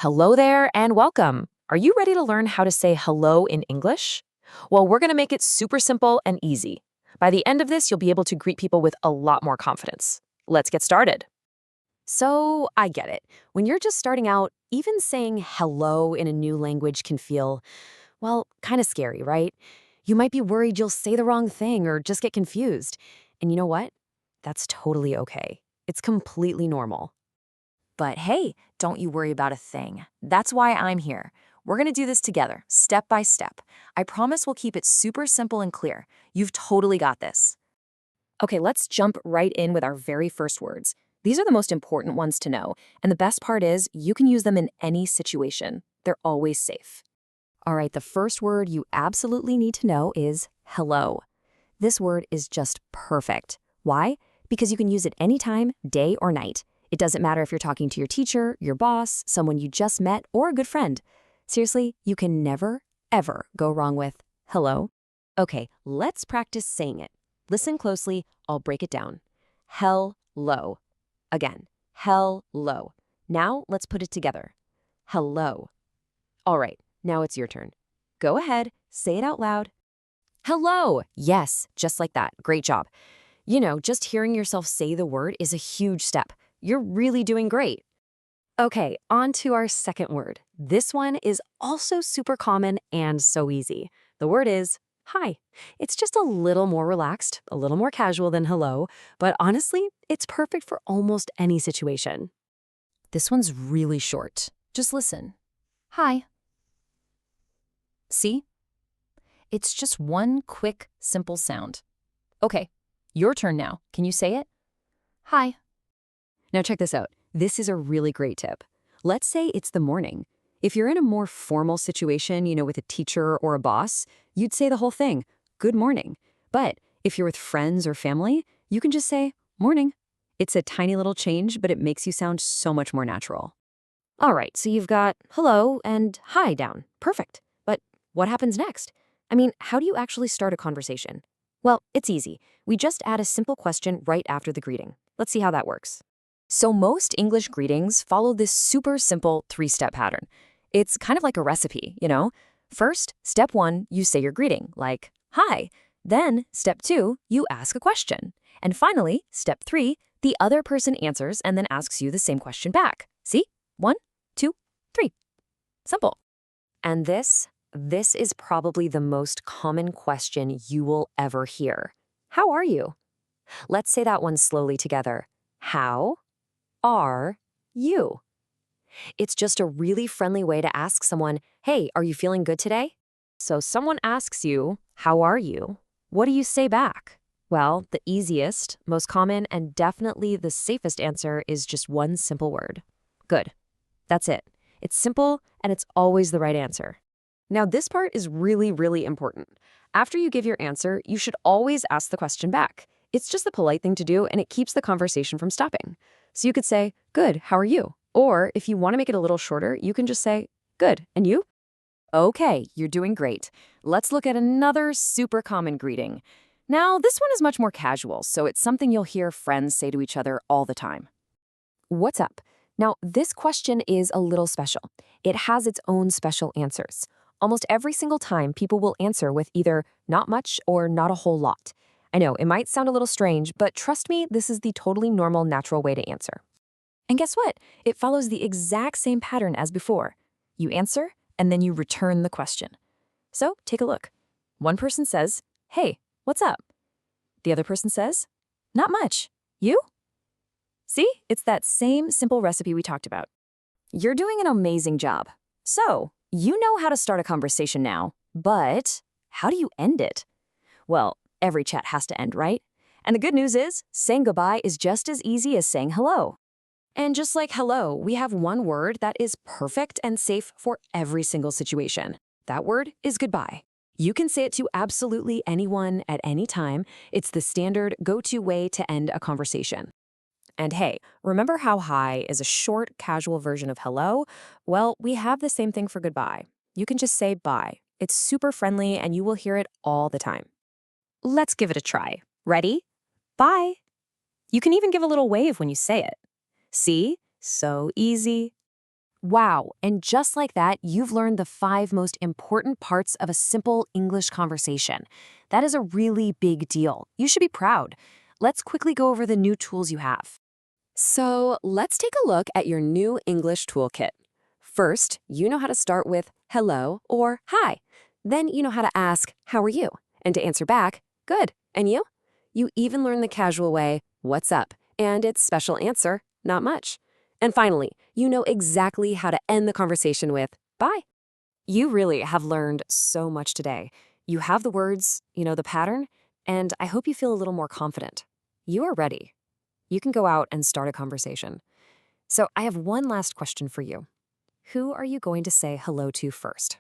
Hello there and welcome. Are you ready to learn how to say hello in English? Well, we're going to make it super simple and easy. By the end of this, you'll be able to greet people with a lot more confidence. Let's get started. So, I get it. When you're just starting out, even saying hello in a new language can feel, well, kind of scary, right? You might be worried you'll say the wrong thing or just get confused. And you know what? That's totally okay. It's completely normal. But hey, don't you worry about a thing. That's why I'm here. We're going to do this together, step by step. I promise we'll keep it super simple and clear. You've totally got this. Okay, let's jump right in with our very first words. These are the most important ones to know, and the best part is you can use them in any situation. They're always safe. All right, the first word you absolutely need to know is hello. This word is just perfect. Why? Because you can use it anytime, day or night. It doesn't matter if you're talking to your teacher, your boss, someone you just met, or a good friend. Seriously, you can never, ever go wrong with hello. Okay, let's practice saying it. Listen closely, I'll break it down. Hello. Again, hello. Now let's put it together. Hello. All right, now it's your turn. Go ahead, say it out loud. Hello. Yes, just like that. Great job. You know, just hearing yourself say the word is a huge step. You're really doing great. Okay, on to our second word. This one is also super common and so easy. The word is hi. It's just a little more relaxed, a little more casual than hello, but honestly, it's perfect for almost any situation. This one's really short. Just listen. Hi. See? It's just one quick, simple sound. Okay, your turn now. Can you say it? Hi. Now check this out. This is a really great tip. Let's say it's the morning. If you're in a more formal situation, with a teacher or a boss, you'd say the whole thing, good morning. But if you're with friends or family, you can just say, morning. It's a tiny little change, but it makes you sound so much more natural. All right, so you've got hello and hi down. Perfect. But what happens next? How do you actually start a conversation? Well, it's easy. We just add a simple question right after the greeting. Let's see how that works. So most English greetings follow this super simple three-step pattern. It's kind of like a recipe. First, step 1, you say your greeting, like, hi. Then, step 2, you ask a question. And finally, step 3, the other person answers and then asks you the same question back. See? 1, 2, 3. Simple. And this is probably the most common question you will ever hear. How are you? Let's say that one slowly together. How are you? It's just a really friendly way to ask someone, hey, are you feeling good today? So someone asks you, how are you? What do you say back? Well, the easiest, most common, and definitely the safest answer is just one simple word. Good. That's it. It's simple, and it's always the right answer. Now, this part is really, really important. After you give your answer, you should always ask the question back. It's just the polite thing to do, and it keeps the conversation from stopping. So you could say, good, how are you? Or if you want to make it a little shorter, you can just say, good, and you? Okay, you're doing great. Let's look at another super common greeting. Now, this one is much more casual, so it's something you'll hear friends say to each other all the time. What's up? Now, this question is a little special. It has its own special answers. Almost every single time, people will answer with either not much or not a whole lot. I know, it might sound a little strange, but trust me, this is the totally normal, natural way to answer. And guess what? It follows the exact same pattern as before. You answer, and then you return the question. So, take a look. One person says, hey, what's up? The other person says, not much. You? See? It's that same simple recipe we talked about. You're doing an amazing job. So, you know how to start a conversation now, but how do you end it? Well, every chat has to end, right? And the good news is, saying goodbye is just as easy as saying hello. And just like hello, we have one word that is perfect and safe for every single situation. That word is goodbye. You can say it to absolutely anyone at any time. It's the standard go-to way to end a conversation. And hey, remember how hi is a short, casual version of hello? Well, we have the same thing for goodbye. You can just say bye. It's super friendly and you will hear it all the time. Let's give it a try. Ready? Bye. You can even give a little wave when you say it. See? So easy. Wow, and just like that, you've learned the 5 most important parts of a simple English conversation. That is a really big deal. You should be proud. Let's quickly go over the new tools you have. So let's take a look at your new English toolkit. First, you know how to start with hello or hi. Then you know how to ask, how are you? And to answer back, good. And you? You even learn the casual way, what's up? And its special answer, not much. And finally, you know exactly how to end the conversation with, bye. You really have learned so much today. You have the words, you know the pattern, and I hope you feel a little more confident. You are ready. You can go out and start a conversation. So I have one last question for you. Who are you going to say hello to first?